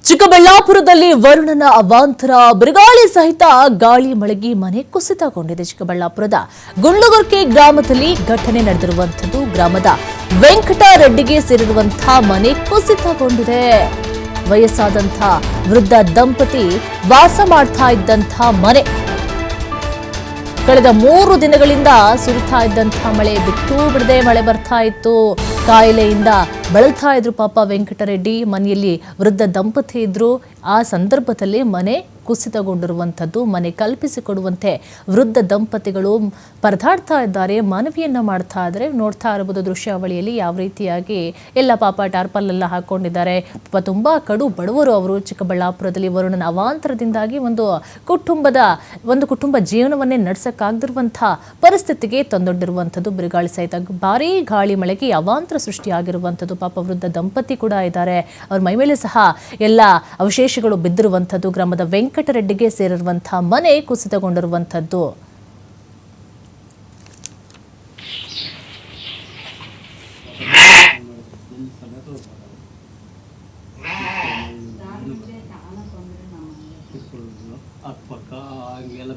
ಚಿಕ್ಕಬಳ್ಳಾಪುರದಲ್ಲಿ ವರುಣನ ಅವಾಂತರ ಬಿರುಗಾಳಿ ಸಹಿತ ಗಾಳಿ ಮಳೆಗೆ ಮನೆ ಕುಸಿತಗೊಂಡಿದೆ. ಚಿಕ್ಕಬಳ್ಳಾಪುರದ ಗುಂಡ್ಲುಗುರ್ಕೆ ಗ್ರಾಮದಲ್ಲಿ ಘಟನೆ ನಡೆದಿರುವಂತದ್ದು. ಗ್ರಾಮದ ವೆಂಕಟರೆಡ್ಡಿಗೆ ಸೇರಿರುವಂತಹ ಮನೆ ಕುಸಿತಗೊಂಡಿದೆ. ವಯಸ್ಸಾದಂತಹ ವೃದ್ಧ ದಂಪತಿ ವಾಸ ಮಾಡ್ತಾ ಇದ್ದಂತಹ ಮನೆ ಕಳೆದ 3 ದಿನಗಳಿಂದ ಸುರಿತಾ ಇದ್ದಂತಹ ಮಳೆ ಬಿಟ್ಟು ಬಿಡದೆ ಮಳೆ ಬರ್ತಾ ಇತ್ತು. ಕಾಯಿಲೆಯಿಂದ ಬಳಲ್ತಾ ಇದ್ರು ಪಾಪ ವೆಂಕಟರೆಡ್ಡಿ. ಮನೆಯಲ್ಲಿ ವೃದ್ಧ ದಂಪತಿ ಇದ್ರು. ಆ ಸಂದರ್ಭದಲ್ಲಿ ಮನೆ ಕುಸಿತಗೊಂಡಿರುವಂಥದ್ದು. ಮನೆ ಕಲ್ಪಿಸಿಕೊಡುವಂತೆ ವೃದ್ಧ ದಂಪತಿಗಳು ಪರದಾಡ್ತಾ ಇದ್ದಾರೆ, ಮನವಿಯನ್ನ ಮಾಡ್ತಾ ಇದ್ದಾರೆ. ನೋಡ್ತಾ ಇರಬಹುದು ದೃಶ್ಯಾವಳಿಯಲ್ಲಿ ಯಾವ ರೀತಿಯಾಗಿ ಎಲ್ಲ ಪಾಪ ಟಾರ್ಪಲ್ ಎಲ್ಲ ಹಾಕೊಂಡಿದ್ದಾರೆ. ಪಾಪ ತುಂಬಾ ಕಡು ಬಡವರು ಅವರು. ಚಿಕ್ಕಬಳ್ಳಾಪುರದಲ್ಲಿ ವರುಣನ ಅವಾಂತರದಿಂದಾಗಿ ಒಂದು ಕುಟುಂಬ ಜೀವನವನ್ನೇ ನಡೆಸಕ್ಕಾಗದಿರುವಂತಹ ಪರಿಸ್ಥಿತಿಗೆ ತಂದೊಡ್ಡಿರುವಂಥದ್ದು. ಬಿರುಗಾಳಿ ಸಹಿತ ಭಾರೀ ಗಾಳಿ ಮಳೆಗೆ ಅವಾಂತರ ಸೃಷ್ಟಿಯಾಗಿರುವಂಥದ್ದು. ಪಾಪ ವೃದ್ಧ ದಂಪತಿ ಕೂಡ ಇದ್ದಾರೆ. ಅವ್ರ ಮೈ ಮೇಲೆ ಸಹ ಎಲ್ಲ ಅವಶೇಷಗಳು ಬಿದ್ದಿರುವಂಥದ್ದು. ಗ್ರಾಮದ ವೆಂಕಟರೆಡ್ಡಿಗೆ ಸೇರಿರುವಂತಹ ಮನೆ ಕುಸಿತಗೊಂಡಿರುವಂಥದ್ದು. ಎಲ್ಲ